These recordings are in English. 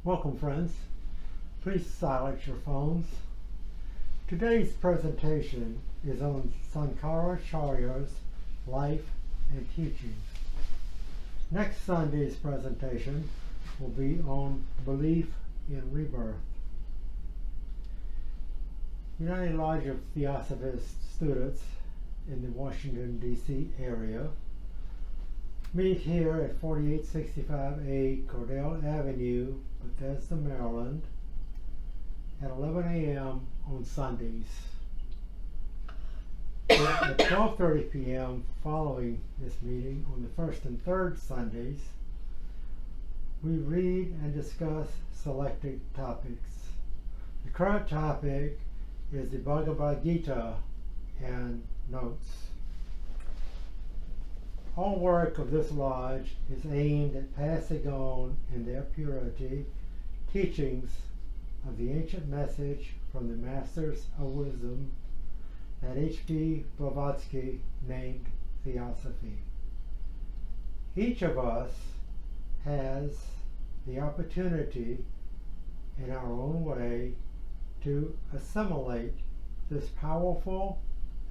Welcome, friends. Please silence your phones. Today's presentation is on SANKARACHARYA'S life and teachings. Next Sunday's presentation will be on belief in rebirth. United Lodge of Theosophists students in the Washington, D.C. area meet here at 4865A Cordell Avenue, Bethesda, Maryland, at 11 a.m. on Sundays. At 12:30 p.m. following this meeting on the first and third Sundays, we read and discuss selected topics. The current topic is the Bhagavad Gita and notes. All work of this lodge is aimed at passing on in their purity teachings of the ancient message from the Masters of Wisdom that H.P. Blavatsky named Theosophy. Each of us has the opportunity in our own way to assimilate this powerful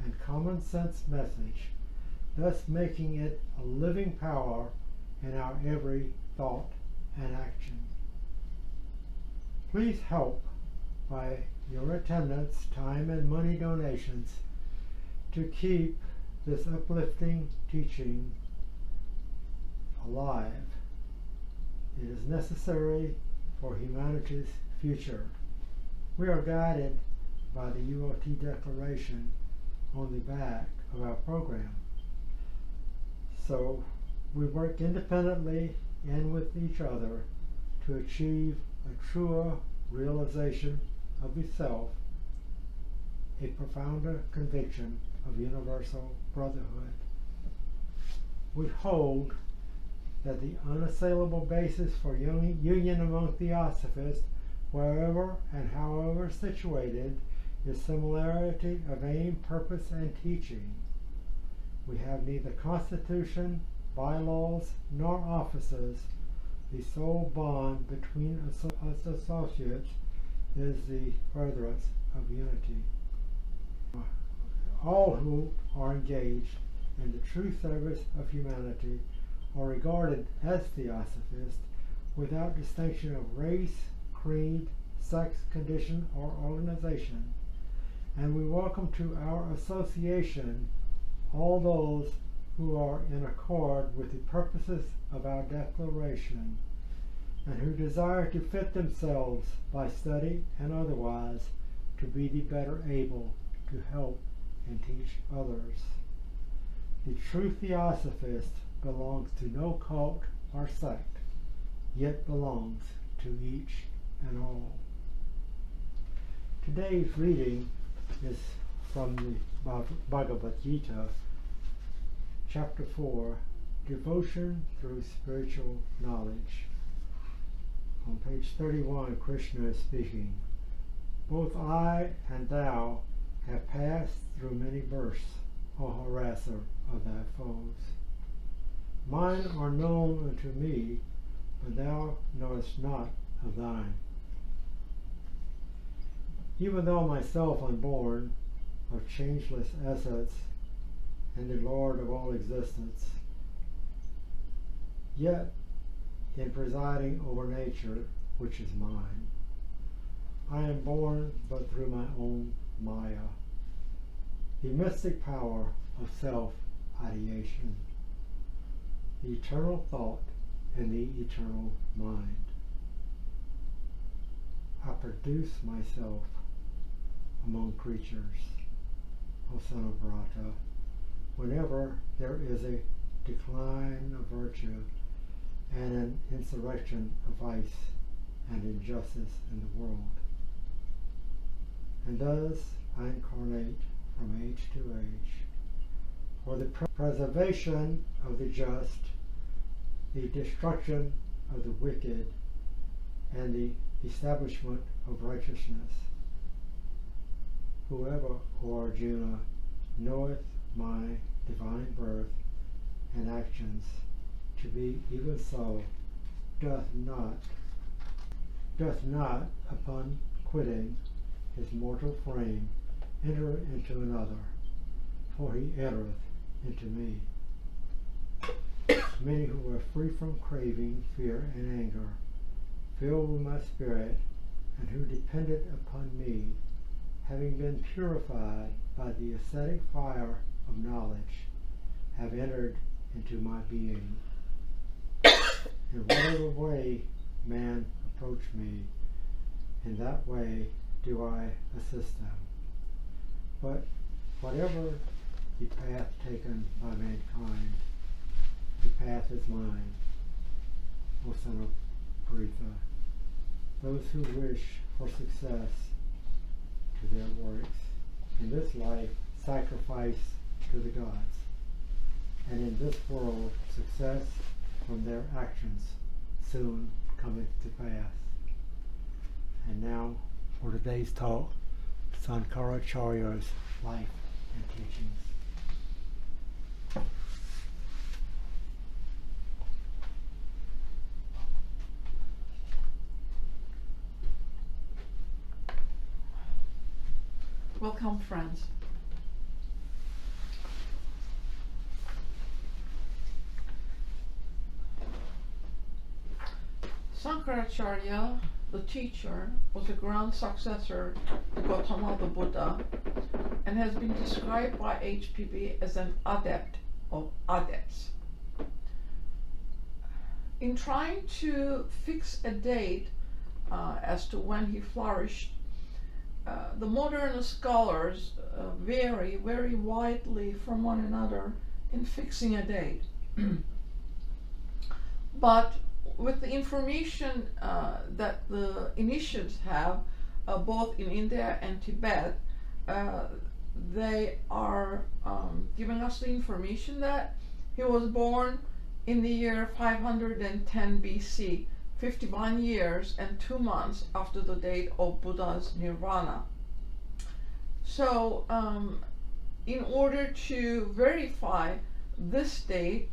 and common sense message, thus making it a living power in our every thought and action. Please help by your attendance, time, and money donations to keep this uplifting teaching alive. It is necessary for humanity's future. We are guided by the UOT Declaration on the back of our program. So we work independently and with each other to achieve a truer realization of the self, a profounder conviction of universal brotherhood. We hold that the unassailable basis for union among Theosophists, wherever and however situated, is similarity of aim, purpose, and teaching. We have neither constitution, bylaws, nor offices. The sole bond between us associates is the furtherance of unity. All who are engaged in the true service of humanity are regarded as Theosophists without distinction of race, creed, sex, condition, or organization. And we welcome to our association all those who are in accord with the purposes of our declaration and who desire to fit themselves by study and otherwise to be the better able to help and teach others. The true Theosophist belongs to no cult or sect, yet belongs to each and all. Today's reading is from the Bhagavad Gita, Chapter 4, Devotion Through Spiritual Knowledge. On page 31, Krishna is speaking. Both I and thou have passed through many births, O harasser of thy foes. Mine are known unto me, but thou knowest not of thine. Even though myself unborn, of changeless essence, and the Lord of all existence, yet in presiding over nature, which is mine, I am born but through my own Maya, the mystic power of self-ideation, the eternal thought and the eternal mind. I produce myself among creatures, O son of Bharata, whenever there is a decline of virtue and an insurrection of vice and injustice in the world. And thus I incarnate from age to age for the preservation of the just, the destruction of the wicked, and the establishment of righteousness. Whoever, O Arjuna, knoweth my divine birth and actions to be even so, doth not doth not, upon quitting his mortal frame, enter into another, for he entereth into me. Many who are free from craving, fear, and anger, filled with my spirit, and who depended upon me, having been purified by the ascetic fire of knowledge, have entered into my being. In whatever way man approach me, in that way do I assist them. But whatever the path taken by mankind, the path is mine, O son of Paritha. Those who wish for success to their works in this life sacrifice to the gods, and in this world success from their actions soon cometh to pass. And now for today's talk, SANKARACHARYA'S life and teachings. Welcome, friends. Sankaracharya, the teacher, was a grand successor to Gautama the Buddha and has been described by HPB as an adept of adepts. In trying to fix a date as to when he flourished, the modern scholars vary very widely from one another in fixing a date. But with the information that the initiates have, both in India and Tibet, they are giving us the information that he was born in the year 510 BC, 51 years and 2 months after the date of Buddha's nirvana. So in order to verify this date,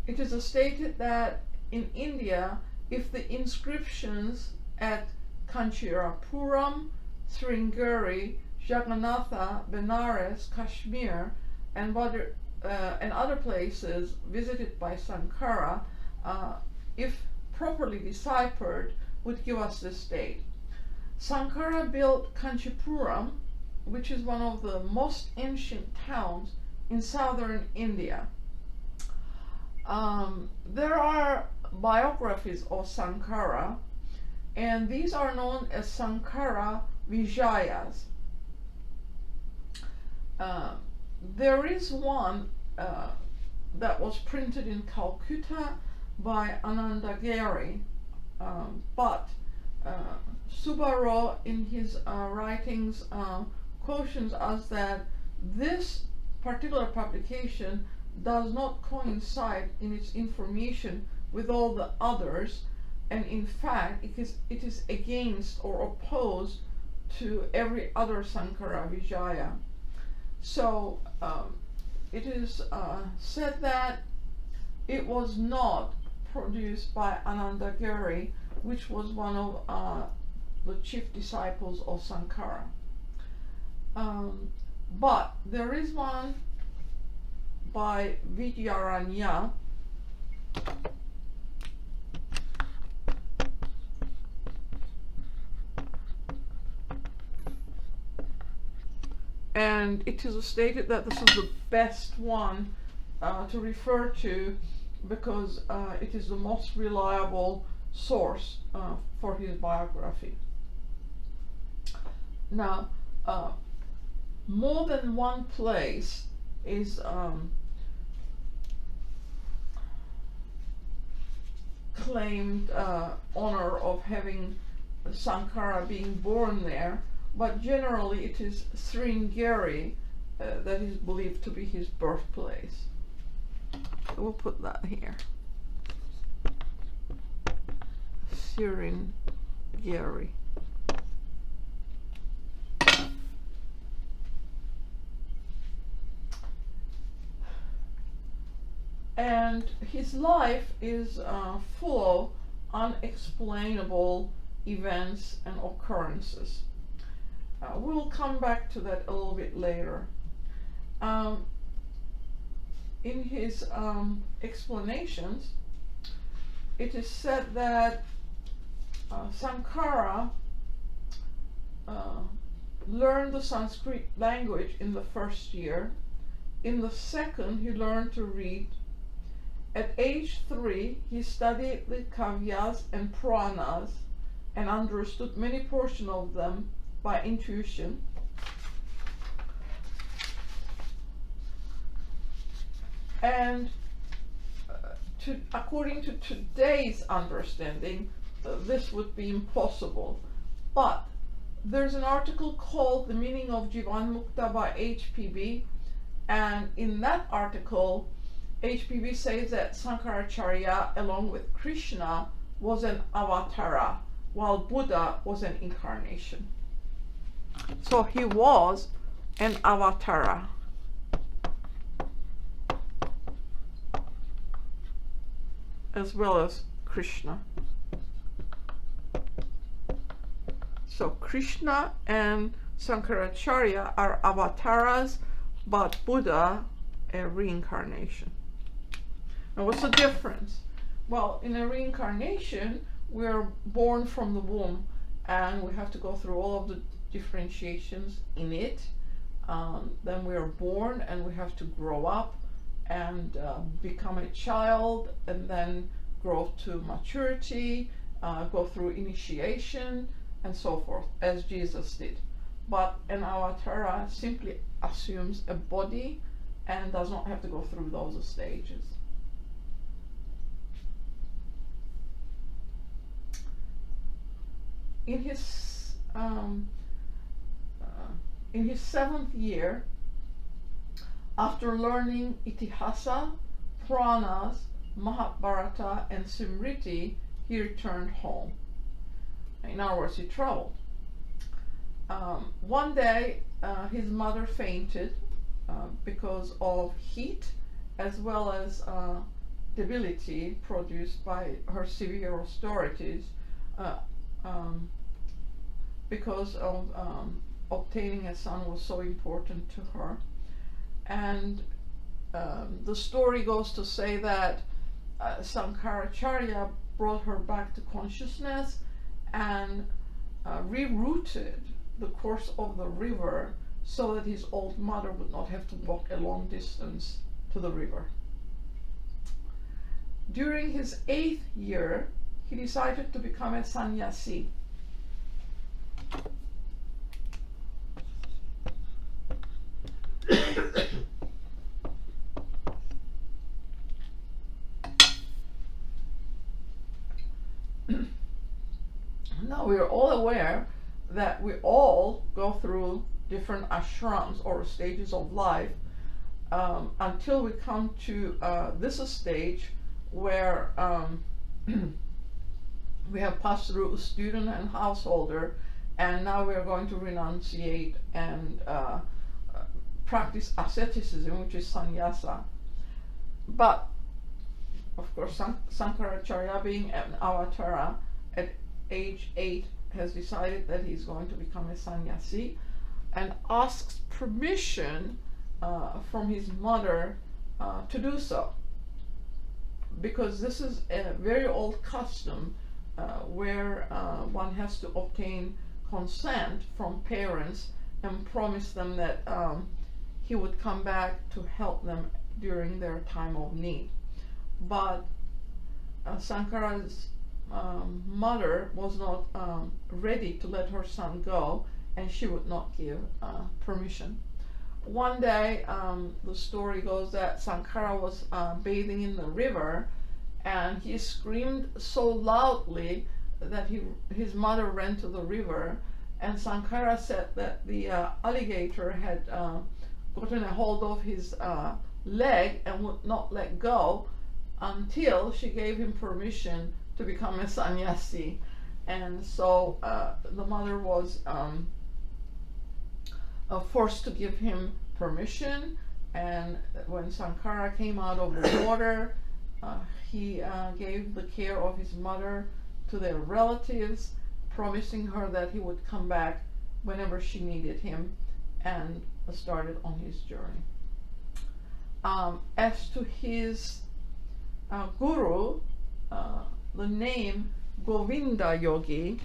it is stated that in India, if the inscriptions at Kanchirapuram, Sringeri, Jagannatha, Benares, Kashmir, and other places visited by Sankara, if properly deciphered, would give us this date. Sankara built Kanchipuram, which is one of the most ancient towns in southern India. There are biographies of Sankara, and these are known as SANKARACHARYA'S. There is one that was printed in Calcutta by Anandagiri, but Subaro in his writings cautions us that this particular publication does not coincide in its information with all the others, and in fact it is against or opposed to every other Sankara Vijaya. So it is said that it was not produced by Anandagiri, which was one of the chief disciples of Sankara. But there is one by Vidyaranya, and it is stated that this is the best one to refer to because it is the most reliable source for his biography. Now, more than one place is claimed honor of having Sankara being born there, but generally it is Sringeri that is believed to be his birthplace. We'll put that here. Sringeri. And his life is full of unexplainable events and occurrences. We'll come back to that a little bit later. In his explanations, it is said that Sankara learned the Sanskrit language in the first year. In the second, he learned to read. At age 3, he studied the Kavyas and Puranas and understood many portions of them by intuition. And according to today's understanding, this would be impossible. But there's an article called The Meaning of Jivan Mukta by H.P.B. And in that article, H.P.B. says that Sankaracharya, along with Krishna, was an avatara, while Buddha was an incarnation. So he was an avatara. As well as Krishna. So Krishna and Sankaracharya are avatars, but Buddha a reincarnation. Now what's the difference? Well, in a reincarnation, we're born from the womb and we have to go through all of the differentiations in it. Then we are born and we have to grow up and become a child, and then grow to maturity, go through initiation, and so forth, as Jesus did. But an avatara simply assumes a body and does not have to go through those stages. In his 7th year, after learning Itihasa, Puranas, Mahabharata, and Smriti, he returned home. In other words, he traveled. One day, his mother fainted because of heat as well as debility produced by her severe austerities, because of obtaining a son was so important to her. And the story goes to say that Sankaracharya brought her back to consciousness and rerouted the course of the river so that his old mother would not have to walk a long distance to the river. During his 8th year, he decided to become a sannyasi. Now we are all aware that we all go through different ashrams or stages of life until we come to this stage where we have passed through student and householder, and now we are going to renunciate and practice asceticism, which is sannyasa. But of course, Sankaracharya, being an avatara, at age 8 has decided that he's going to become a sannyasi and asks permission from his mother to do so, because this is a very old custom where one has to obtain consent from parents and promise them that he would come back to help them during their time of need. But Sankara's mother was not ready to let her son go, and she would not give permission. One day, the story goes that Sankara was bathing in the river, and he screamed so loudly that his mother ran to the river, and Sankara said that the alligator had gotten a hold of his leg and would not let go until she gave him permission to become a sannyasi. And so the mother was forced to give him permission, and when Sankara came out of the water, he gave the care of his mother to their relatives, promising her that he would come back whenever she needed him, and started on his journey. As to his guru, the name Govinda Yogi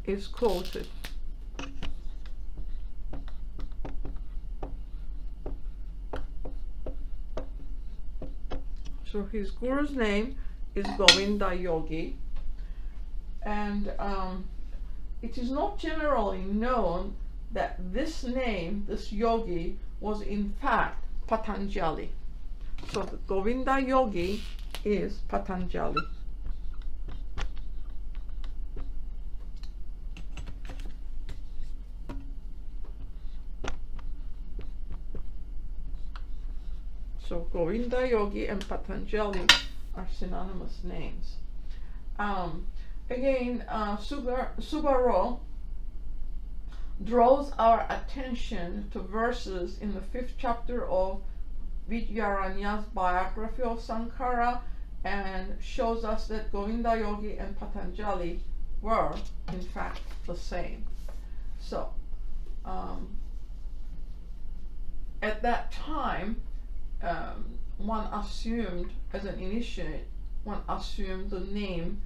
is quoted. So his guru's name is Govinda Yogi, and it is not generally known that this name, this yogi, was in fact Patanjali. So the Govinda Yogi is Patanjali. So Govinda Yogi and Patanjali are synonymous names. Again, Subaru draws our attention to verses in the 5th chapter of Vidyaranya's biography of Sankara, and shows us that Govinda Yogi and Patanjali were in fact the same. So at that time, one assumed, as an initiate, one assumed the name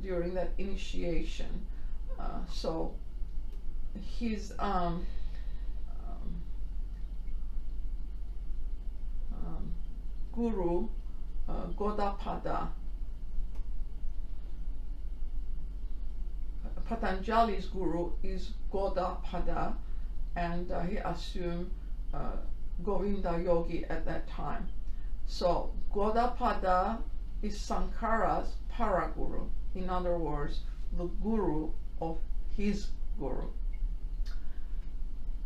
during that initiation. So his guru, Gaudapada, Patanjali's guru is Gaudapada, and he assumed Govinda Yogi at that time. So Gaudapada is Sankara's paraguru, in other words, the guru of his guru.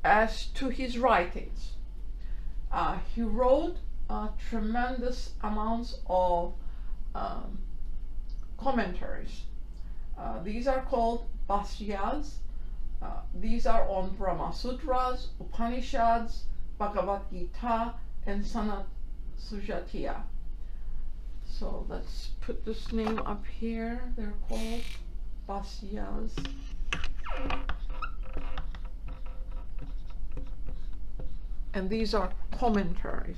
As to his writings, he wrote tremendous amounts of commentaries. These are called Bhashyas. These are on Brahma Sutras, Upanishads, Bhagavad Gita, and Sanat Sujatiya. So let's put this name up here. They're called Bhashyas. And these are commentaries.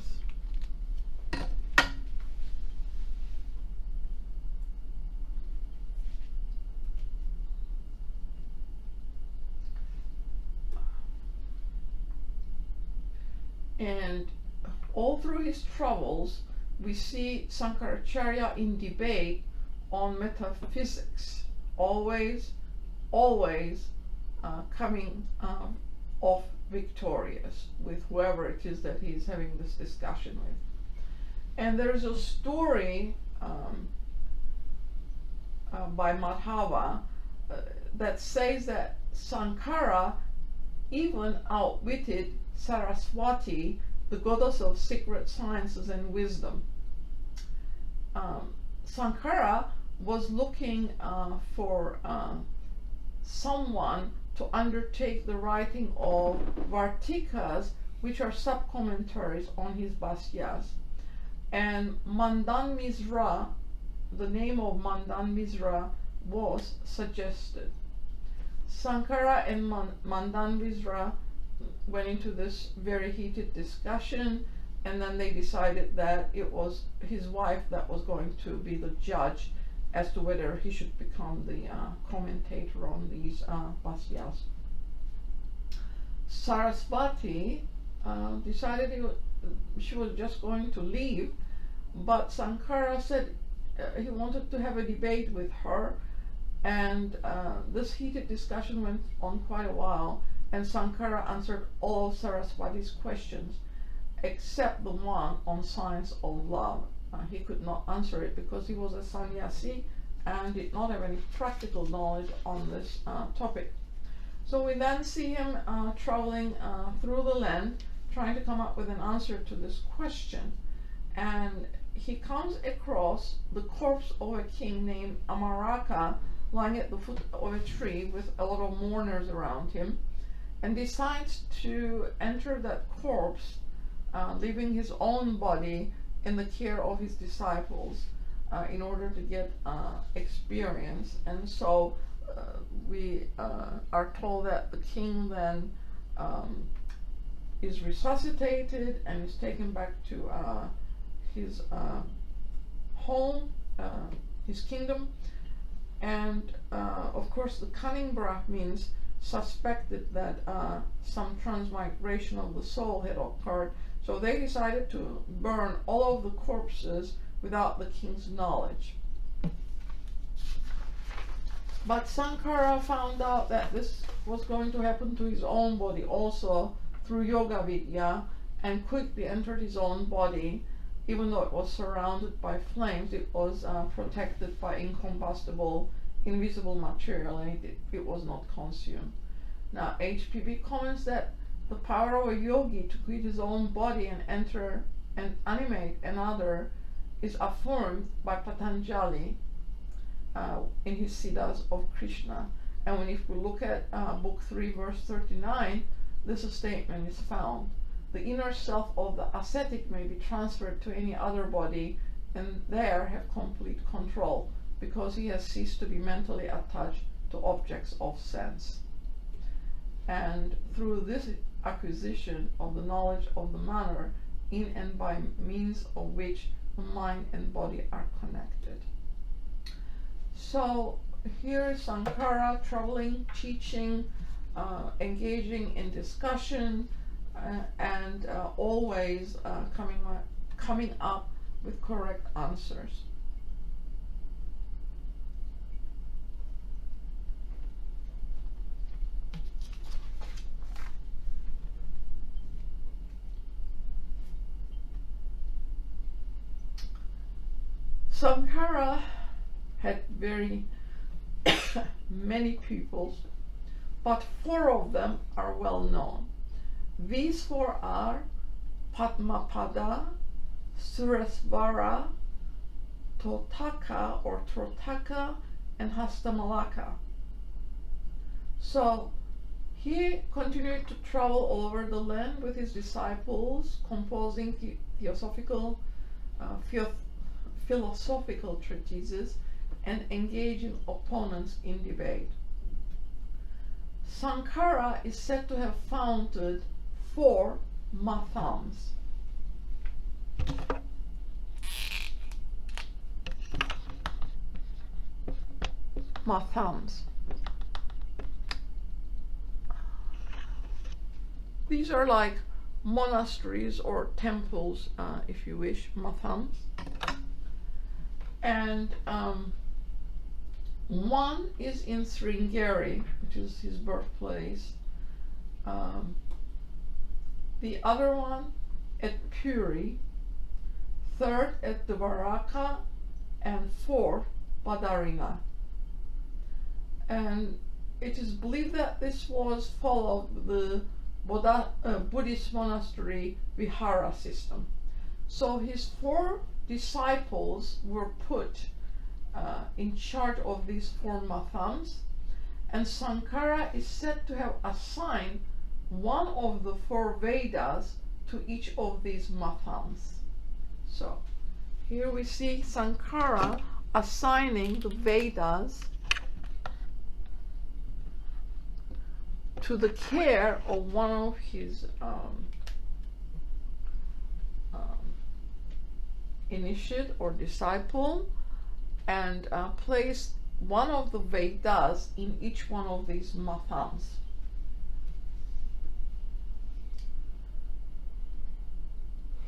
And all through his travels, we see Sankaracharya in debate on metaphysics, always coming off victorious with whoever it is that he's having this discussion with. And there's a story by Madhava that says that Sankara even outwitted Saraswati, the goddess of secret sciences and wisdom. Sankara was looking for someone to undertake the writing of Vartikas, which are sub-commentaries on his Bhashyas. And Mandan Misra, the name of Mandan Misra, was suggested. Sankara and Mandan Misra went into this very heated discussion, and then they decided that it was his wife that was going to be the judge as to whether he should become the commentator on these Bhashyas. Saraswati decided she was just going to leave, but Sankara said he wanted to have a debate with her, and this heated discussion went on quite a while, and Sankara answered all of Saraswati's questions except the one on science of love. He could not answer it because he was a sannyasi and did not have any practical knowledge on this topic. So we then see him traveling through the land, trying to come up with an answer to this question. And he comes across the corpse of a king named Amaraka lying at the foot of a tree with a lot of mourners around him, and decides to enter that corpse, leaving his own body in the care of his disciples in order to get experience. And so we are told that the king then is resuscitated and is taken back to his home, his kingdom, and of course the cunning Brahmins suspected that some transmigration of the soul had occurred, so they decided to burn all of the corpses without the king's knowledge. But Sankara found out that this was going to happen to his own body also through Yoga Vidya, and quickly entered his own body. Even though it was surrounded by flames, it was protected by incombustible, invisible material, and it was not consumed. Now, HPB comments that the power of a yogi to quit his own body and enter and animate another is affirmed by Patanjali in his Siddhas of Krishna. And if we look at book 3, verse 39, this statement is found. The inner self of the ascetic may be transferred to any other body and there have complete control, because he has ceased to be mentally attached to objects of sense. And through this acquisition of the knowledge of the manner in and by means of which the mind and body are connected. So here is Sankara traveling, teaching, engaging in discussion, and always coming up with correct answers. Sankara had very many pupils, but 4 of them are well known. These 4 are Padmapada, Suresvara, Totaka or Trotaka, and Hastamalaka. So he continued to travel all over the land with his disciples, composing philosophical treatises and engaging opponents in debate. Sankara is said to have founded 4 mathams. Mathams. These are like monasteries or temples, if you wish, mathams. And one is in Sringeri, which is his birthplace. The other one at Puri, 3rd at Dvaraka, and 4th Badarina. And it is believed that this was followed the Buddhist monastery Vihara system. So his 4 disciples were put in charge of these 4 mathams, and Sankara is said to have assigned one of the 4 Vedas to each of these mathams. So here we see Sankara assigning the Vedas to the care of one of his initiate or disciple, and placed one of the Vedas in each one of these mathams.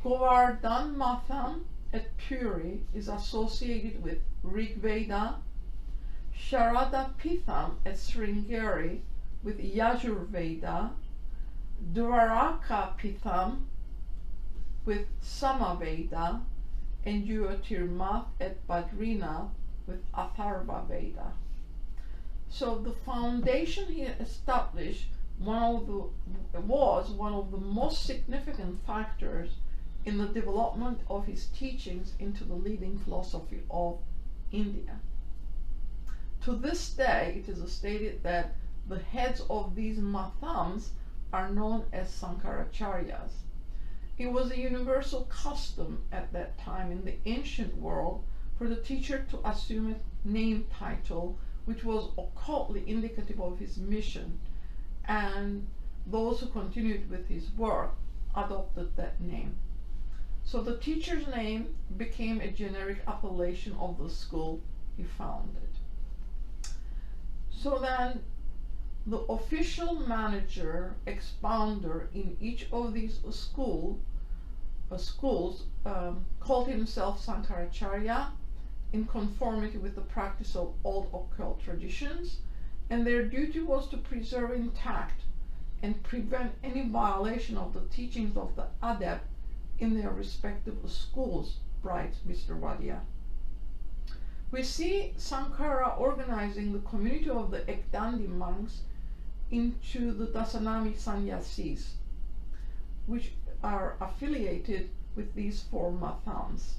Govardhan Matham at Puri is associated with Rig Veda, Sharada Pitham at Sringeri with Yajur Veda, Dvaraka Pitham with Sama Veda, and Jyotirmath at Badrinath with Atharva Veda. So the foundation he established was one of the most significant factors in the development of his teachings into the leading philosophy of India. To this day, it is stated that the heads of these mathams are known as Sankaracharyas. It was a universal custom at that time in the ancient world for the teacher to assume a name title which was occultly indicative of his mission, and those who continued with his work adopted that name. So the teacher's name became a generic appellation of the school he founded. So then the official manager, expounder in each of these schools called himself Sankaracharya in conformity with the practice of old occult traditions, and their duty was to preserve intact and prevent any violation of the teachings of the adept in their respective schools, writes Mr. Wadia. We see Sankara organizing the community of the Ekdandi monks into the Dasanami sannyasis, which are affiliated with these four mathans.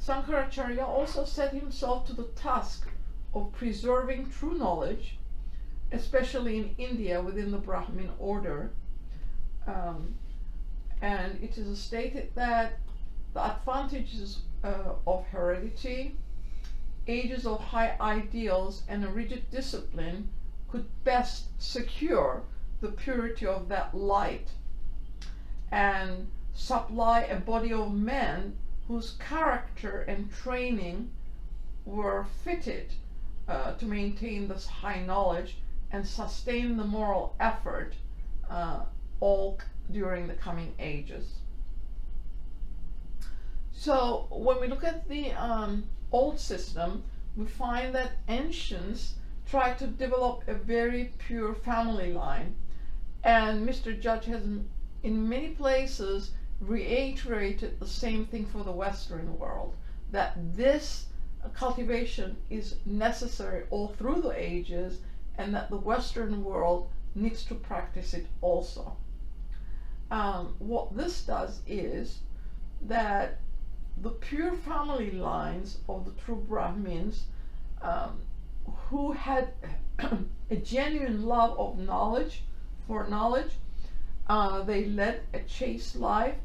Sankaracharya also set himself to the task of preserving true knowledge, especially in India within the Brahmin order. And it is stated that the advantages of heredity, ages of high ideals, and a rigid discipline could best secure the purity of that light and supply a body of men whose character and training were fitted to maintain this high knowledge and sustain the moral effort all during the coming ages. So when we look at the old system, we find that ancients tried to develop a very pure family line, and Mr. Judge has in many places reiterated the same thing for the Western world, that this cultivation is necessary all through the ages, and that the Western world needs to practice it also. What this does is that the pure family lines of the true Brahmins who had a genuine love of knowledge, they led a chaste life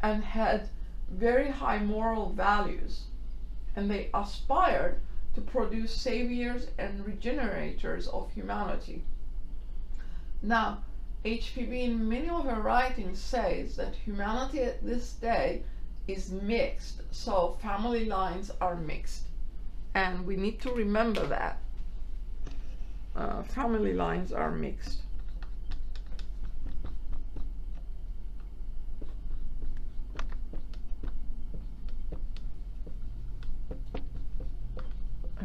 and had very high moral values, and they aspired to produce saviors and regenerators of humanity. Now, HPB in many of her writings says that humanity at this day is mixed, so family lines are mixed, and we need to remember that family lines are mixed.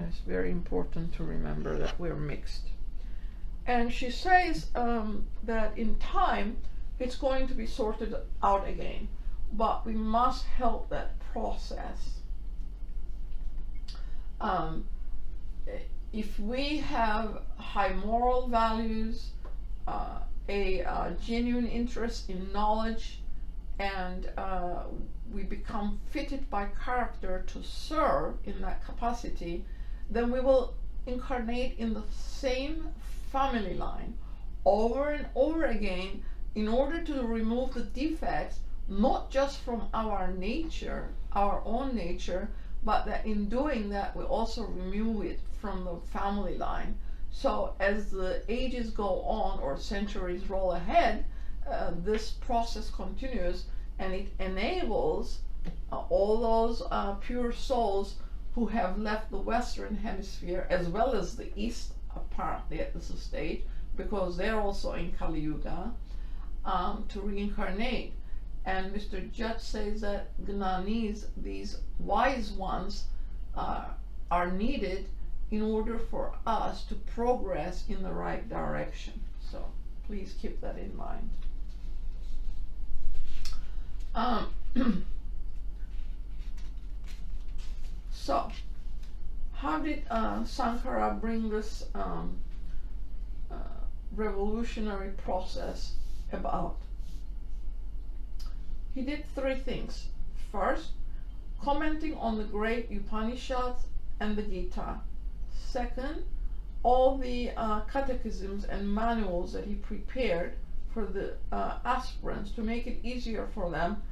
It's very important to remember that we're mixed. And she says that in time it's going to be sorted out again, but we must help that process. If we have high moral values, a genuine interest in knowledge, and we become fitted by character to serve in that capacity, then we will incarnate in the same family line over and over again in order to remove the defects, not just from our nature, our own nature, but that in doing that we also remove it from the family line. So as the ages go on or centuries roll ahead, this process continues, and it enables all those pure souls who have left the Western Hemisphere, as well as the East apparently at this stage, because they're also in Kali Yuga, to reincarnate. And Mr. Judge says that Gnanis, these wise ones, are needed in order for us to progress in the right direction. So please keep that in mind. So, how did Sankara bring this revolutionary process about? He did three things. First, commenting on the great Upanishads and the Gita. Second, all the catechisms and manuals that he prepared for the aspirants to make it easier for them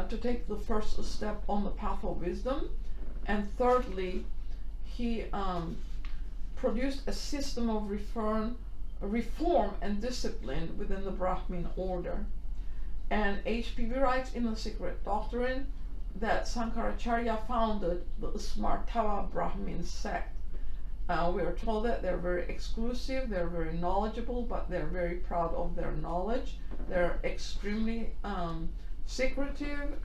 to take the first step on the path of wisdom. And thirdly, he produced a system of reform and discipline within the Brahmin order. And HPB writes in The Secret Doctrine that Sankaracharya founded the Smartava Brahmin sect. We are told that they're very exclusive, they're very knowledgeable, but they're very proud of their knowledge. They're extremely secretive.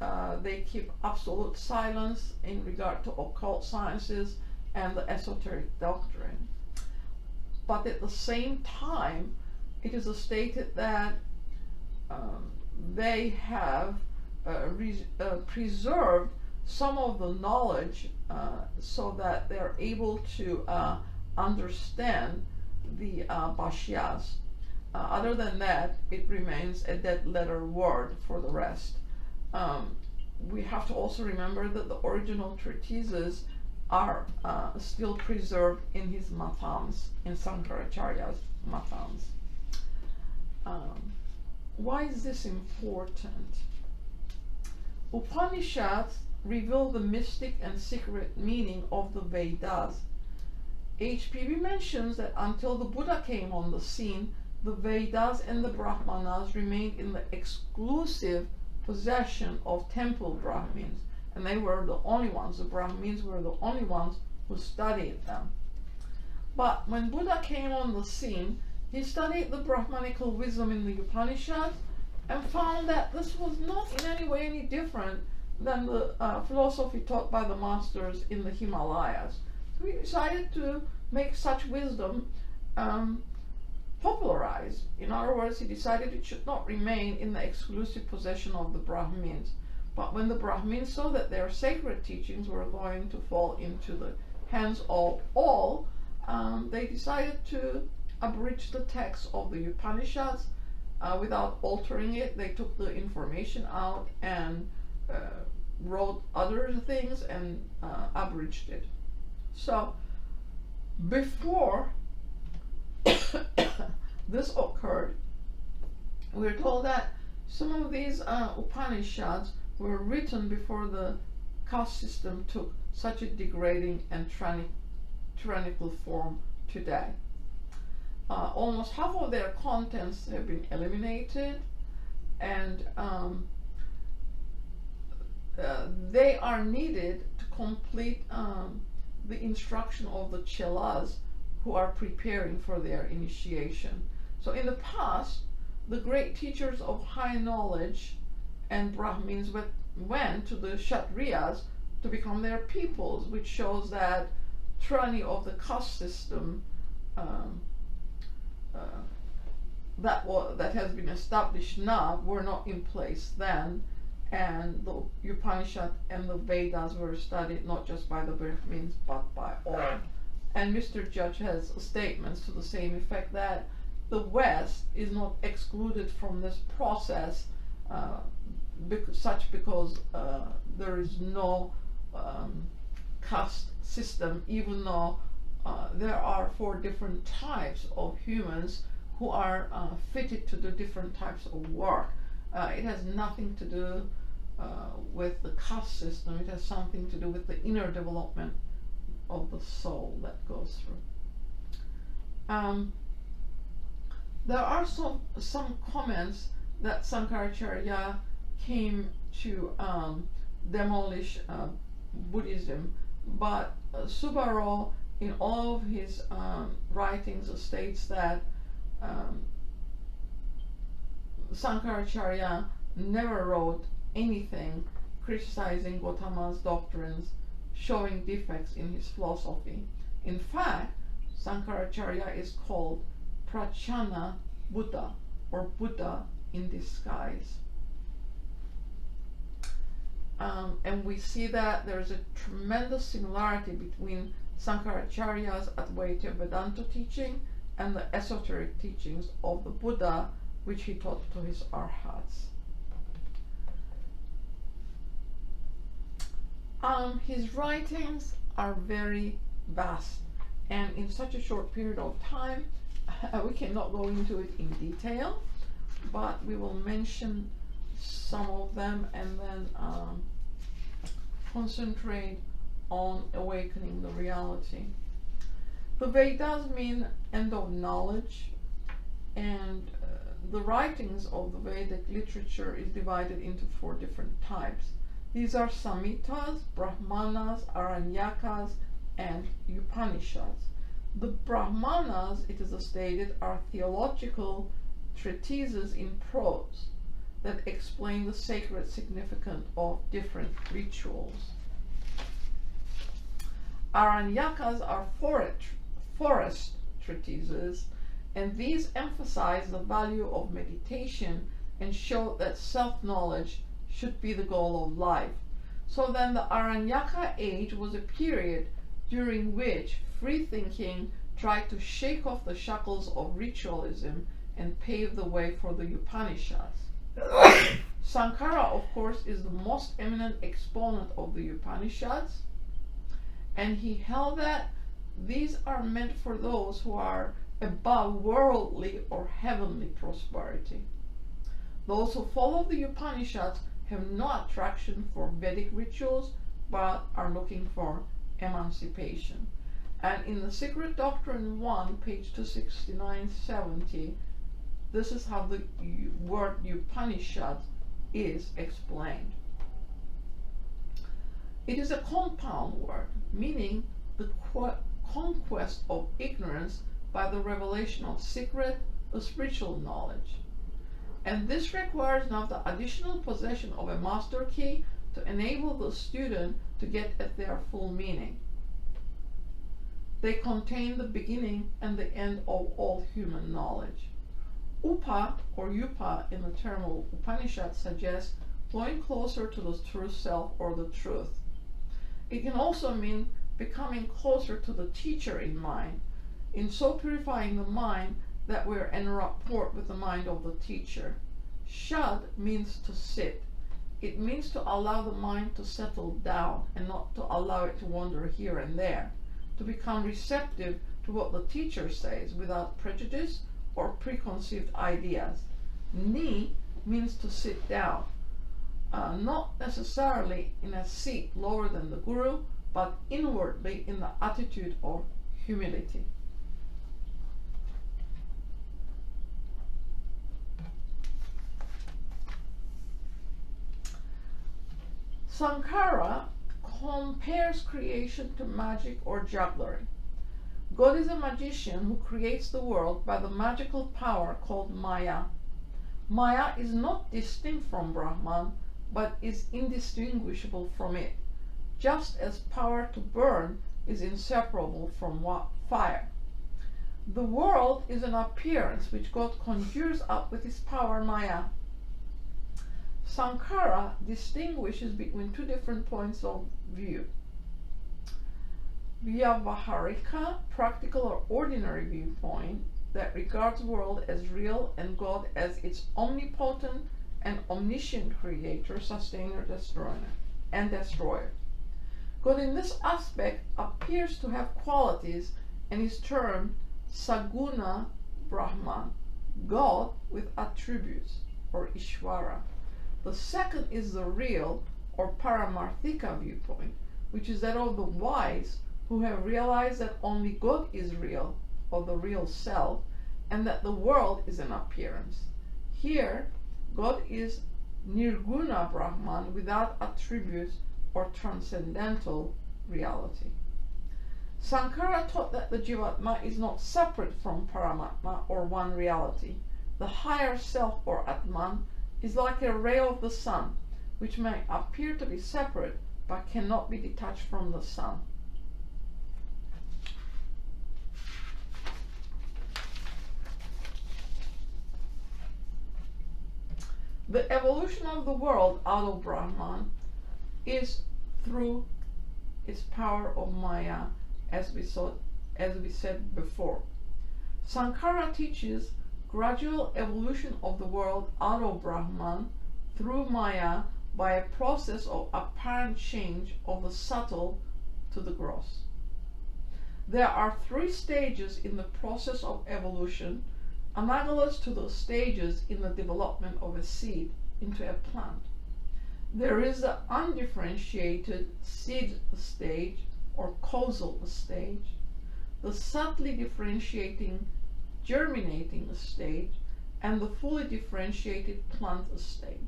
They keep absolute silence in regard to occult sciences and the esoteric doctrine. But at the same time, it is stated that they have preserved some of the knowledge so that they're able to understand the Bhashyas. Other than that, it remains a dead letter word for the rest. We have to also remember that the original treatises are still preserved in his mathams, in Sankaracharya's mathams. Why is this important? Upanishads reveal the mystic and secret meaning of the Vedas. HPB mentions that until the Buddha came on the scene, the Vedas and the Brahmanas remained in the exclusive possession of temple Brahmins, and they were the only ones, the Brahmins were the only ones who studied them. But when Buddha came on the scene, he studied the Brahmanical wisdom in the Upanishads and found that this was not in any way any different than the philosophy taught by the masters in the Himalayas. So he decided to make such wisdom popularized. In other words, he decided it should not remain in the exclusive possession of the Brahmins. But when the Brahmins saw that their sacred teachings were going to fall into the hands of all, they decided to abridge the text of the Upanishads without altering it. They took the information out and wrote other things and abridged it. So before this occurred, we're told that some of these Upanishads were written before the caste system took such a degrading and tyrannical form today. Almost half of their contents have been eliminated, and they are needed to complete the instruction of the chelas who are preparing for their initiation. So in the past, the great teachers of high knowledge and Brahmins went to the Kshatriyas to become their pupils, which shows that tyranny of the caste system that has been established now were not in place then, and the Upanishad and the Vedas were studied not just by the Brahmins but by all. And Mr. Judge has statements to the same effect that the West is not excluded from this process because there is no caste system, even though there are 4 different types of humans who are fitted to do different types of work. It has nothing to do with the caste system. It has something to do with the inner development of the soul that goes through. There are some comments that Sankaracharya came to demolish Buddhism, but Subaro in all of his writings states that Sankaracharya never wrote anything criticizing Gautama's doctrines, showing defects in his philosophy. In fact, Sankaracharya is called Prachana Buddha, or Buddha in disguise. And we see that there's a tremendous similarity between Sankaracharya's Advaita Vedanta teaching and the esoteric teachings of the Buddha, which he taught to his arhats. His writings are very vast, and in such a short period of time we cannot go into it in detail, but we will mention some of them and then concentrate on awakening the reality. The Vedas mean end of knowledge, and the writings of the Vedic literature is divided into 4 different types. These are Samhitas, Brahmanas, Aranyakas, and Upanishads. The Brahmanas, it is stated, are theological treatises in prose that explain the sacred significance of different rituals. Aranyakas are forest treatises, and these emphasize the value of meditation and show that self-knowledge should be the goal of life. So then the Aranyaka age was a period during which free thinking tried to shake off the shackles of ritualism and pave the way for the Upanishads. Sankara, of course, is the most eminent exponent of the Upanishads, and he held that these are meant for those who are above worldly or heavenly prosperity. Those who follow the Upanishads have no attraction for Vedic rituals, but are looking for emancipation. And in the Secret Doctrine 1, page 269-70, this is how the word Upanishad is explained. It is a compound word, meaning the conquest of ignorance by the revelation of secret or spiritual knowledge. And this requires now the additional possession of a master key to enable the student to get at their full meaning. They contain the beginning and the end of all human knowledge. Upa or Yupa in the term of Upanishad suggests going closer to the true self or the truth. It can also mean becoming closer to the teacher in mind, in so purifying the mind that we're en rapport with the mind of the teacher. Shad means to sit. It means to allow the mind to settle down and not to allow it to wander here and there, to become receptive to what the teacher says without prejudice or preconceived ideas. Ni means to sit down, not necessarily in a seat lower than the guru, but inwardly in the attitude of humility. Sankara compares creation to magic or jugglery. God is a magician who creates the world by the magical power called Maya. Maya is not distinct from Brahman, but is indistinguishable from it, just as power to burn is inseparable from fire. The world is an appearance which God conjures up with his power Maya. Sankara distinguishes between 2 different points of view. Vyavaharika, practical or ordinary viewpoint that regards the world as real and God as its omnipotent and omniscient creator, sustainer, and destroyer. God in this aspect appears to have qualities and is termed Saguna Brahman, God with attributes, or Ishvara. The second is the real or Paramarthika viewpoint, which is that of the wise who have realized that only God is real, or the real self, and that the world is an appearance. Here, God is Nirguna Brahman without attributes or transcendental reality. Sankara taught that the Jivatma is not separate from Paramatma or one reality. The higher self or Atman is like a ray of the sun, which may appear to be separate but cannot be detached from the sun. The evolution of the world out of Brahman is through its power of Maya, as we said before. Sankara teaches gradual evolution of the world out of Brahman through Maya by a process of apparent change of the subtle to the gross. There are 3 stages in the process of evolution, analogous to the stages in the development of a seed into a plant. There is the undifferentiated seed stage or causal stage, the subtly differentiating germinating stage, and the fully differentiated plant stage.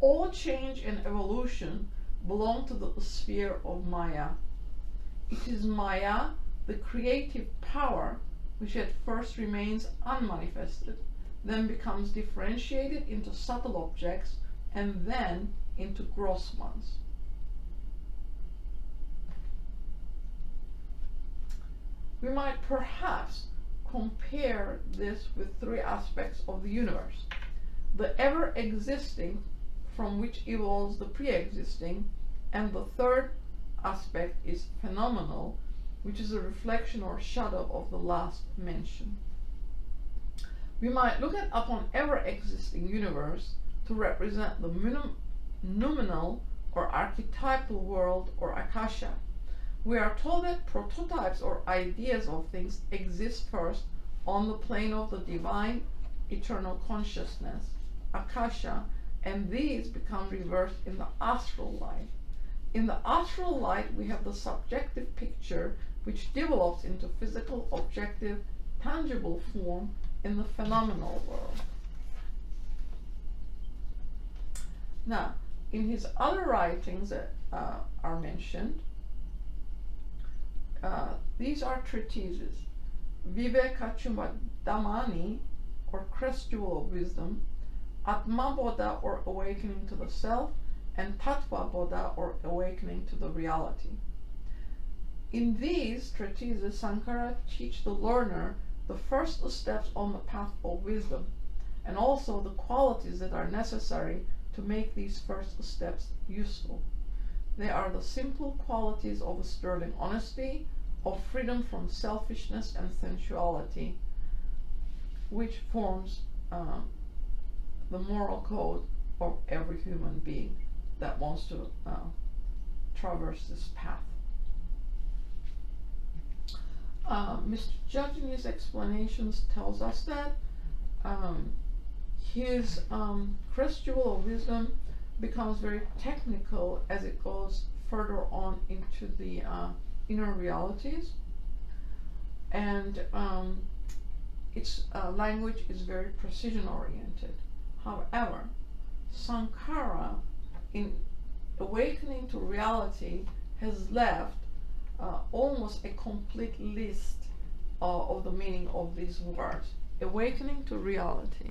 All change and evolution belong to the sphere of Maya. It is Maya, the creative power, which at first remains unmanifested, then becomes differentiated into subtle objects, and then into gross ones. We might perhaps compare this with three aspects of the universe: the ever-existing, from which evolves the pre-existing, and the third aspect is phenomenal, which is a reflection or shadow of the last mentioned. We might look at upon ever-existing universe to represent the noumenal or archetypal world or akasha. We are told that prototypes or ideas of things exist first on the plane of the divine eternal consciousness, akasha, and these become reversed in the astral light. In the astral light, we have the subjective picture, which develops into physical, objective, tangible form in the phenomenal world. Now, in his other writings that are mentioned, these are treatises: Vivekachummadamani, or Crest Jewel of Wisdom, Atma Bodha, or Awakening to the Self, and Tattva Bodha, or Awakening to the Reality. In these treatises, Sankara teaches the learner the first steps on the path of wisdom, and also the qualities that are necessary to make these first steps useful. They are the simple qualities of sterling honesty, of freedom from selfishness and sensuality, which forms the moral code of every human being that wants to traverse this path. Mr. Judge in his explanations tells us that his Crest Jewel of Wisdom becomes very technical as it goes further on into the inner realities, and its language is very precision oriented. However, Sankara, in Awakening to Reality, has left almost a complete list of the meaning of these words. Awakening to Reality.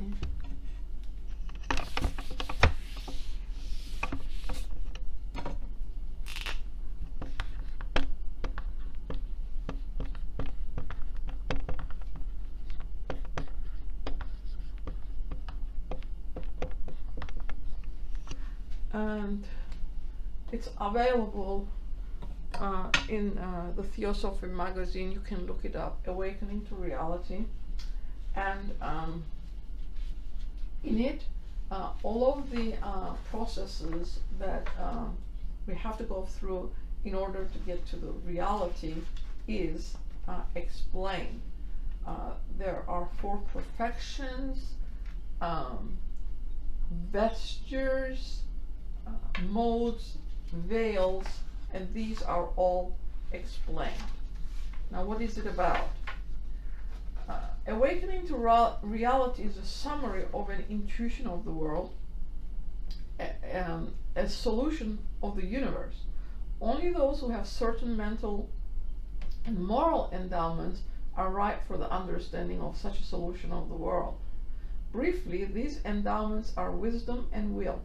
And it's available in the Theosophy magazine. You can look it up, Awakening to Reality. And in it, all of the processes that we have to go through in order to get to the reality is explained. There are 4 perfections, vestures, modes, veils, and these are all explained. Now, what is it about? Awakening to Reality is a summary of an intuition of the world, a solution of the universe. Only those who have certain mental and moral endowments are ripe for the understanding of such a solution of the world. Briefly, these endowments are wisdom and will.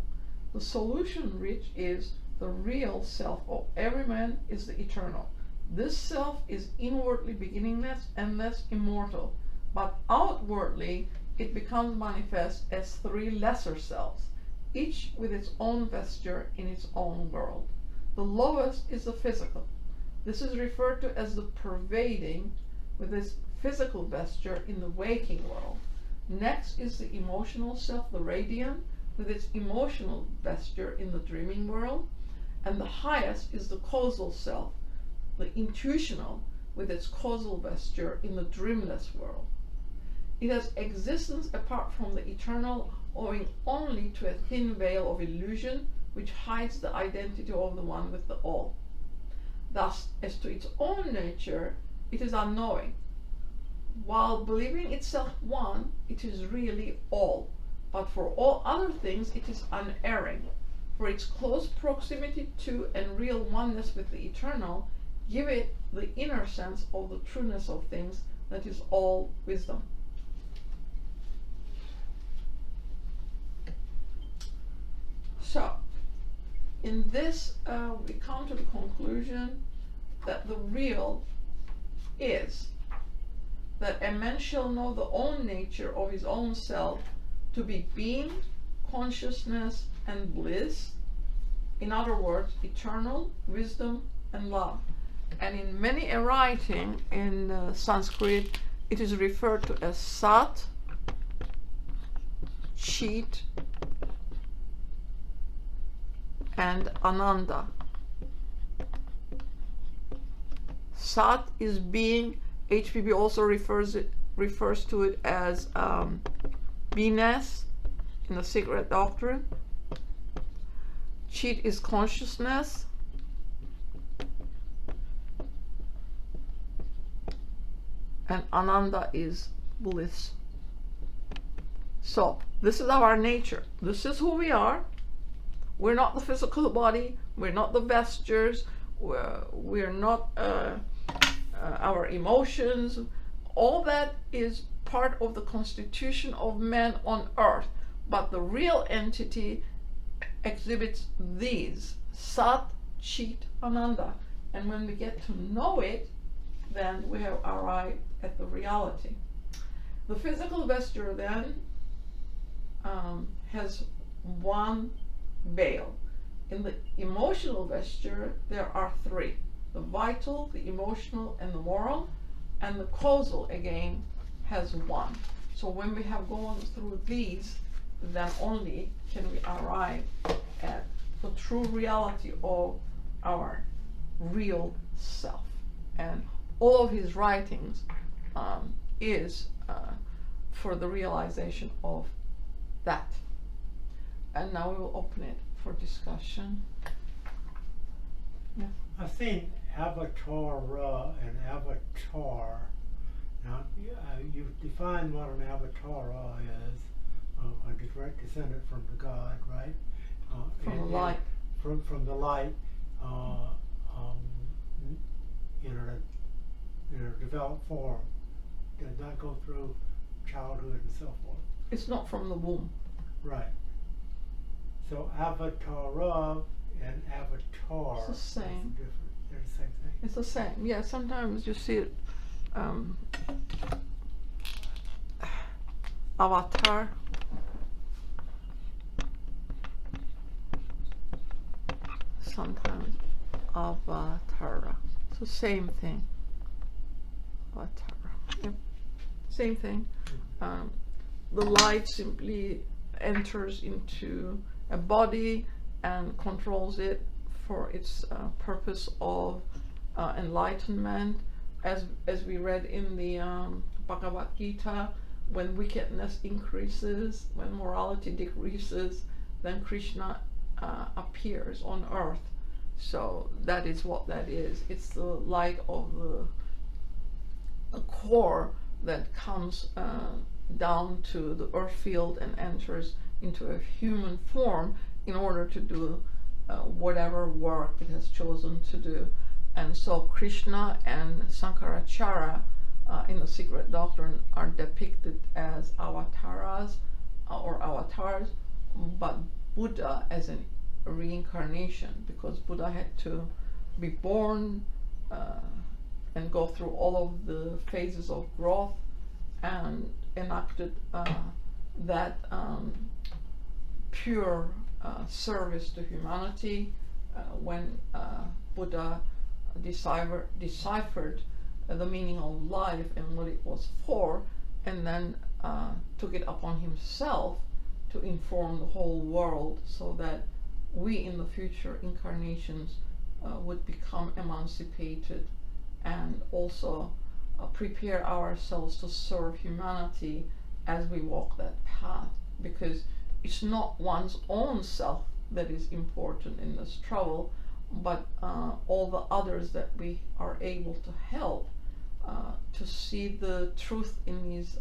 The solution which is the real self of every man is the eternal. This self is inwardly beginningless and thus immortal, but outwardly it becomes manifest as 3 lesser selves, each with its own vesture in its own world. The lowest is the physical. This is referred to as the pervading, with its physical vesture in the waking world. Next is the emotional self, the radiant, with its emotional vesture in the dreaming world. And the highest is the causal self, the intuitional, with its causal vesture in the dreamless world. It has existence apart from the eternal, owing only to a thin veil of illusion which hides the identity of the one with the all. Thus, as to its own nature, it is unknowing. While believing itself one, it is really all. But for all other things, it is unerring. For its close proximity to and real oneness with the eternal, give it the inner sense of the trueness of things that is all wisdom. So, in this, we come to the conclusion that the real is that a man shall know the own nature of his own self to be being, consciousness, and bliss. In other words, eternal, wisdom, and love. And in many a writing in Sanskrit, it is referred to as Sat, Chit, and Ananda. Sat is being. HPB also refers to it as beingness in the Secret Doctrine. Chit is consciousness. And Ananda is bliss. So this is our nature. This is who we are. We're not the physical body. We're not the vestures. We're not our emotions. All that is part of the constitution of man on earth. But the real entity exhibits these: Sat, Chit, Ananda. And when we get to know it, then we have arrived at the reality. The physical vesture then has one veil. In the emotional vesture, there are three: the vital, the emotional, and the moral. And the causal, again, has one. So when we have gone through these, then only can we arrive at the true reality of our real self. And all of his writings is for the realization of that. And now we will open it for discussion. Yeah. I've seen avatar and avatar. Now, you define what an avatar is, a direct descendant from the God, right? From the light. From the light, in a developed form. Does not go through childhood and so forth. It's not from the womb. Right. So avatar and avatar. It's the same. They're the same thing. It's the same. Yeah, sometimes you see it. Avatar. Sometimes avatara. It's the same thing. Avatara. Yep. Same thing. The light simply enters into a body and controls it for its purpose of enlightenment. As we read in the Bhagavad Gita, when wickedness increases, when morality decreases, then Krishna appears on earth. So that is what that is. It's the light of the core that comes down to the earth field and enters into a human form in order to do whatever work it has chosen to do. And so Krishna and Sankaracharya in the Secret Doctrine are depicted as avatars, but Buddha as a reincarnation, because Buddha had to be born and go through all of the phases of growth and enacted that pure service to humanity when Buddha deciphered the meaning of life and what it was for, and then took it upon himself to inform the whole world so that we in the future incarnations would become emancipated and also prepare ourselves to serve humanity as we walk that path, because it's not one's own self that is important in this trouble, but all the others that we are able to help to see the truth in these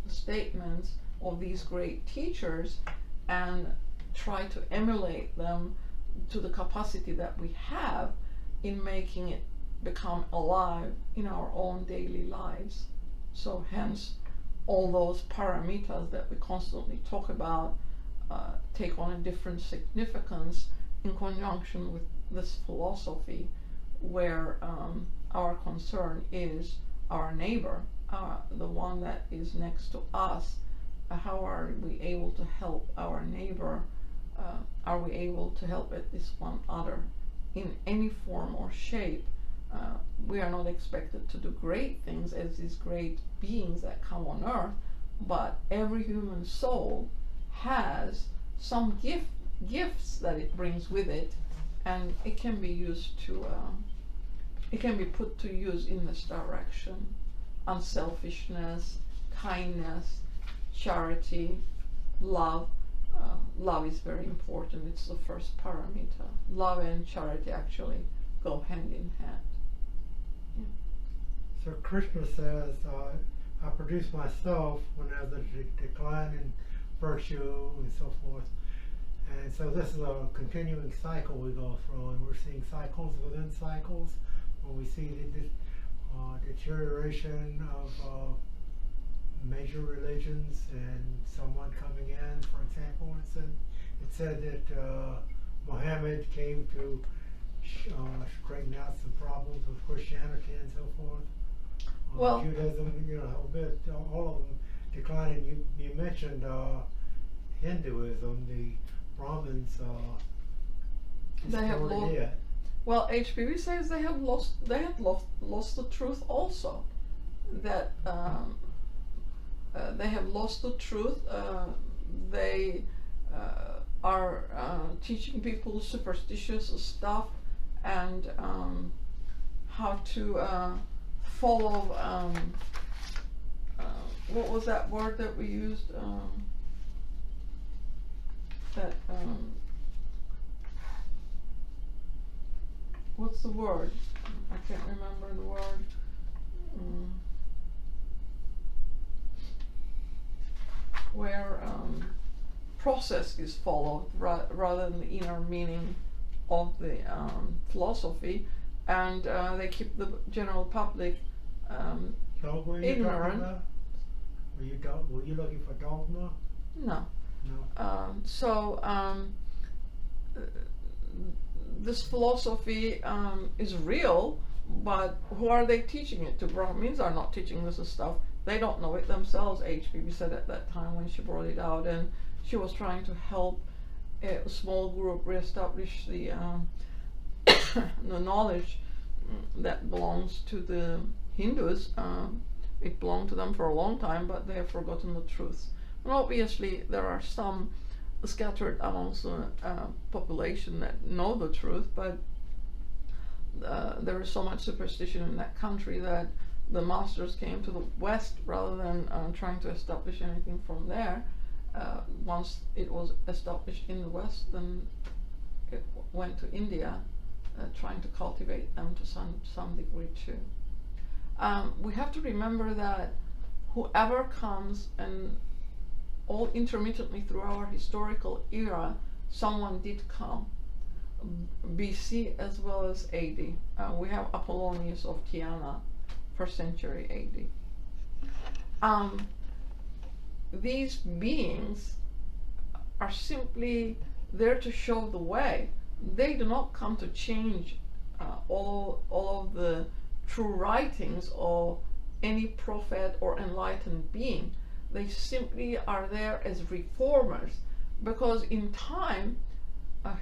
statements of these great teachers and try to emulate them to the capacity that we have in making it become alive in our own daily lives. So hence all those paramitas that we constantly talk about take on a different significance in conjunction with this philosophy, where our concern is our neighbor, the one that is next to us. How are we able to help our neighbor? Are we able to help at least one other in any form or shape? We are not expected to do great things as these great beings that come on earth, but every human soul has some gifts that it brings with it, and it can be used to it can be put to use in this direction. Unselfishness, kindness, charity, love. Love is very important. It's the first paramita. Love and charity actually go hand in hand. Yeah. So Krishna says, I produce myself when there's a decline in virtue and so forth. And so this is a continuing cycle we go through, and we're seeing cycles within cycles, where we see the deterioration of major religions and someone coming in. For example, it said that Muhammad came to straighten out some problems with Christianity and so forth. Well, Judaism, a bit, all of them declining. You mentioned Hinduism, the Brahmins. They have lost. Well, HPV says they have lost. They had lost the truth also. That they have lost the truth. They are teaching people superstitious stuff and how to follow. What was that word that we used? What's the word? I can't remember the word. Where process is followed rather than the inner meaning of the philosophy, and they keep the general public ignorant. Were you looking for dogma? No. No. This philosophy is real, but who are they teaching it to? Brahmins are not teaching this stuff. They don't know it themselves. HPV said at that time when she brought it out, and she was trying to help a small group reestablish the the knowledge that belongs to the Hindus. It belonged to them for a long time, but they have forgotten the truth. And obviously, there are some scattered amongst the population that know the truth, but there is so much superstition in that country that the masters came to the West rather than trying to establish anything from there. Once it was established in the West, then it went to India, trying to cultivate them to some degree too. We have to remember that whoever comes, and all intermittently through our historical era, someone did come, BC as well as AD. We have Apollonius of Tyana, 1st century AD. These beings are simply there to show the way. They do not come to change all of the true writings of any prophet or enlightened being. They simply are there as reformers, because in time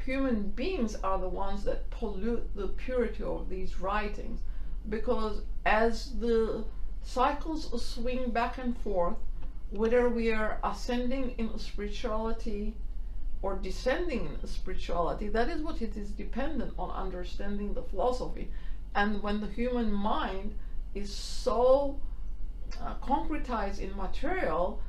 human beings are the ones that pollute the purity of these writings, because as the cycles swing back and forth, whether we are ascending in spirituality or descending in spirituality, that is what it is dependent on understanding the philosophy. And when the human mind is so concretized in material,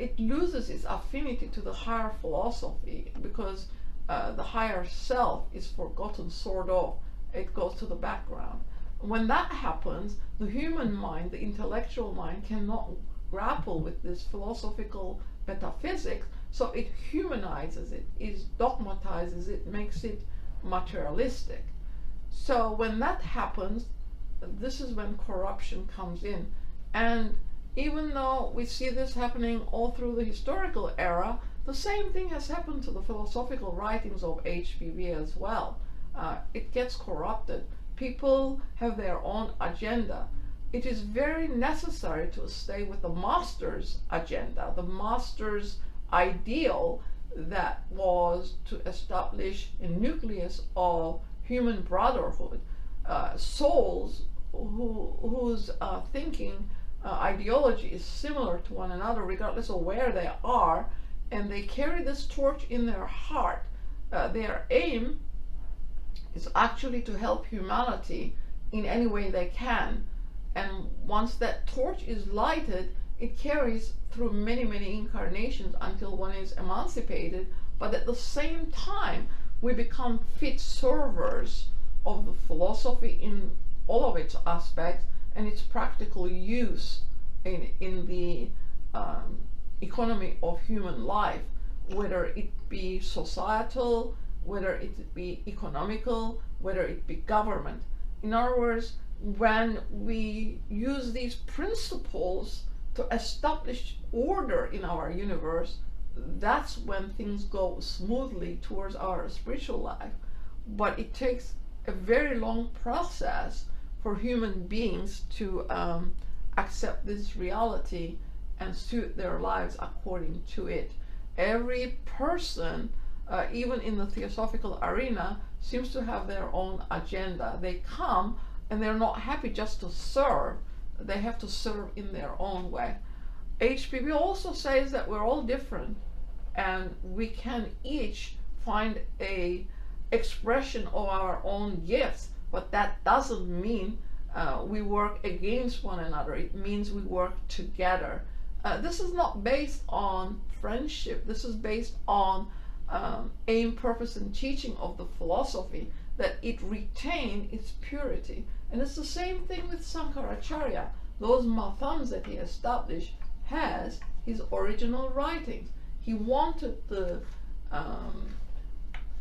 it loses its affinity to the higher philosophy, because the higher self is forgotten, sort of. It goes to the background. When that happens, the human mind, the intellectual mind, cannot grapple with this philosophical metaphysics, so it humanizes it, it dogmatizes it, makes it materialistic. So when that happens, this is when corruption comes in. And even though we see this happening all through the historical era, the same thing has happened to the philosophical writings of HPV as well. It gets corrupted. People have their own agenda. It is very necessary to stay with the master's agenda, the master's ideal that was to establish a nucleus of human brotherhood, souls whose thinking ideology is similar to one another regardless of where they are, and they carry this torch in their heart. Their aim is actually to help humanity in any way they can, and once that torch is lighted, it carries through many, many incarnations until one is emancipated. But at the same time, we become fit servers of the philosophy in all of its aspects and its practical use in the economy of human life, whether it be societal, whether it be economical, whether it be government. In other words, when we use these principles to establish order in our universe, that's when things go smoothly towards our spiritual life. But it takes a very long process for human beings to accept this reality and suit their lives according to it. Every person, even in the theosophical arena, seems to have their own agenda. They come and they're not happy just to serve. They have to serve in their own way. HPV also says that we're all different and we can each find a expression of our own gifts, but that doesn't mean we work against one another. It means we work together. This is not based on friendship. This is based on aim, purpose, and teaching of the philosophy, that it retain its purity. And it's the same thing with Sankaracharya. Those mathams that he established has his original writings. He wanted the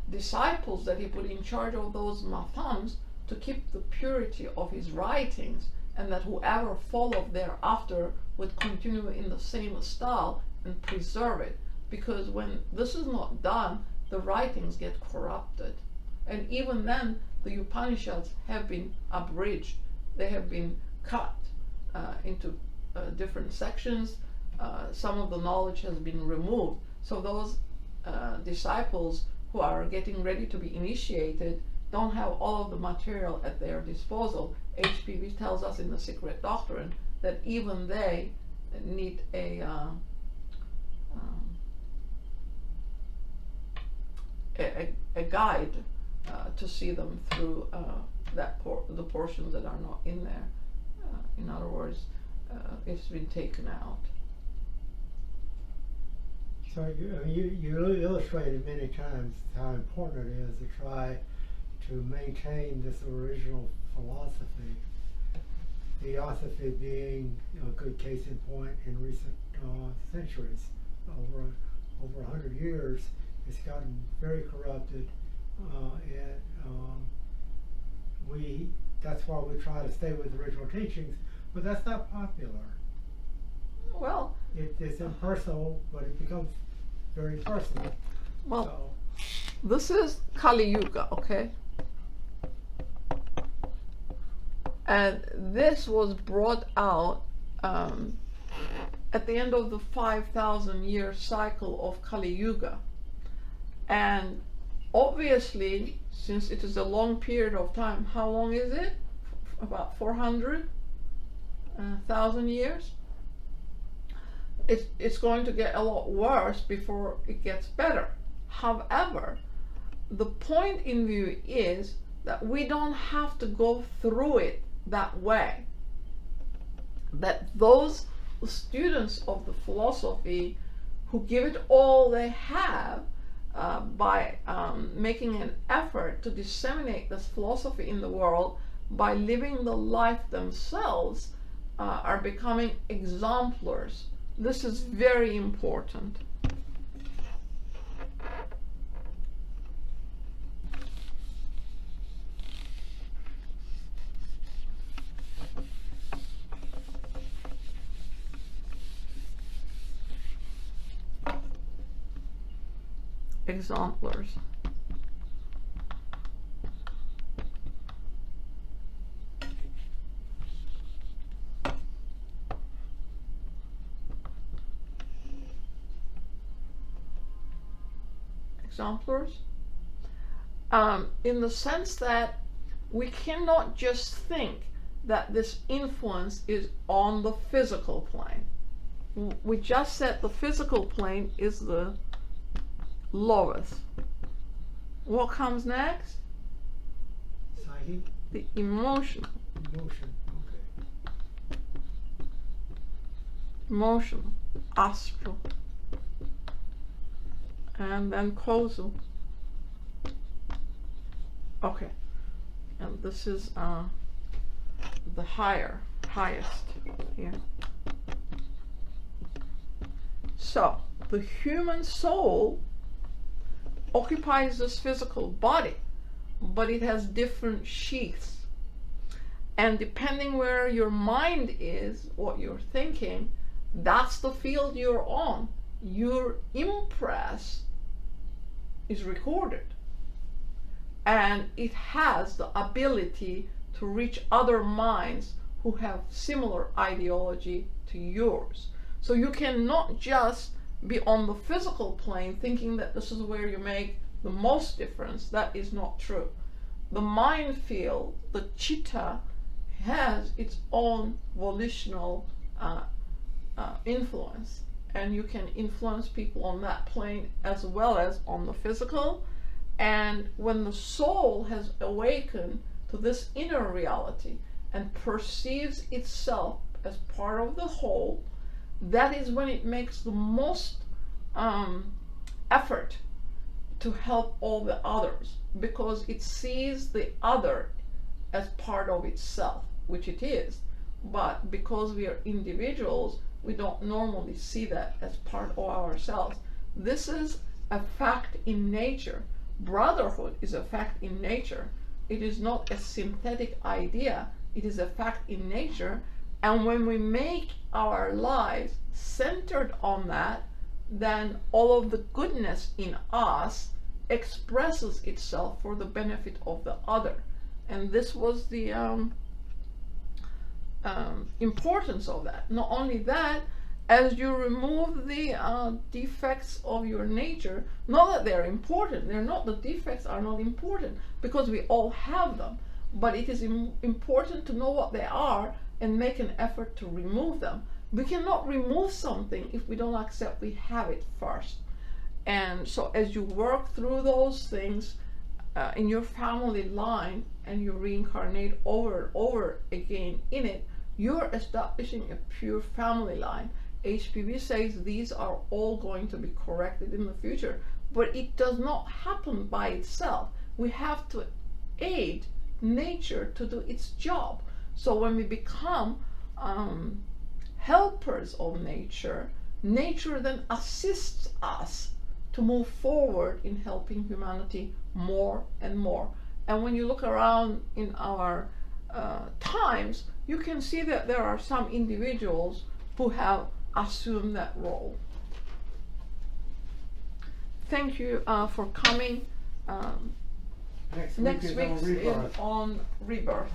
disciples that he put in charge of those mathams to keep the purity of his writings, and that whoever followed thereafter would continue in the same style and preserve it. Because when this is not done, the writings get corrupted. And even then, the Upanishads have been abridged. They have been cut into different sections. Some of the knowledge has been removed. So those disciples who are getting ready to be initiated don't have all of the material at their disposal. HPV tells us in the Secret Doctrine that even they need a guide to see them through the portions that are not in there. In other words, it's been taken out. So you illustrated many times how important it is to try to maintain this original philosophy. Theosophy being a good case in point in recent centuries. Over 100 years, it's gotten very corrupted, and that's why we try to stay with original teachings, but that's not popular. Well, it's impersonal, but it becomes very personal. Well, so. This is Kali Yuga, okay? And this was brought out at the end of the 5,000 year cycle of Kali Yuga. And obviously, since it is a long period of time, how long is it? About 400,000 years? It's going to get a lot worse before it gets better. However, the point in view is that we don't have to go through it that way. that those students of the philosophy who give it all they have by making an effort to disseminate this philosophy in the world by living the life themselves are becoming exemplars. This is very important. Exemplars. Exemplars, in the sense that we cannot just think that this influence is on the physical plane. We just said the physical plane is the lowest. What comes next? Psyche? The emotion. Emotion, okay. Emotional, astral, and then causal. Okay, and this is the highest here. So the human soul occupies this physical body, but it has different sheaths, and depending where your mind is, what you're thinking, that's the field you're on. Your impress is recorded, and it has the ability to reach other minds who have similar ideology to yours. So you cannot just be on the physical plane thinking that this is where you make the most difference. That is not true. The mind field, the chitta, has its own volitional influence, and you can influence people on that plane as well as on the physical. And when the soul has awakened to this inner reality and perceives itself as part of the whole, that is when it makes the most effort to help all the others, because it sees the other as part of itself, which it is. But because we are individuals, we don't normally see that as part of ourselves. This is a fact in nature. Brotherhood is a fact in nature. It is not a synthetic idea. It is a fact in nature. And when we make our lives centered on that, then all of the goodness in us expresses itself for the benefit of the other. And this was the importance of that. Not only that, as you remove the defects of your nature, not that they're important, they're not, the defects are not important, because we all have them, but it is important to know what they are and make an effort to remove them. We cannot remove something if we don't accept we have it first. And so as you work through those things in your family line, and you reincarnate over and over again in it, you're establishing a pure family line. HPV says these are all going to be corrected in the future, but it does not happen by itself. We have to aid nature to do its job. So when we become helpers of nature, nature then assists us to move forward in helping humanity more and more. And when you look around in our times, you can see that there are some individuals who have assumed that role. Thank you for coming. Next Next week is week's on rebirth. on rebirth.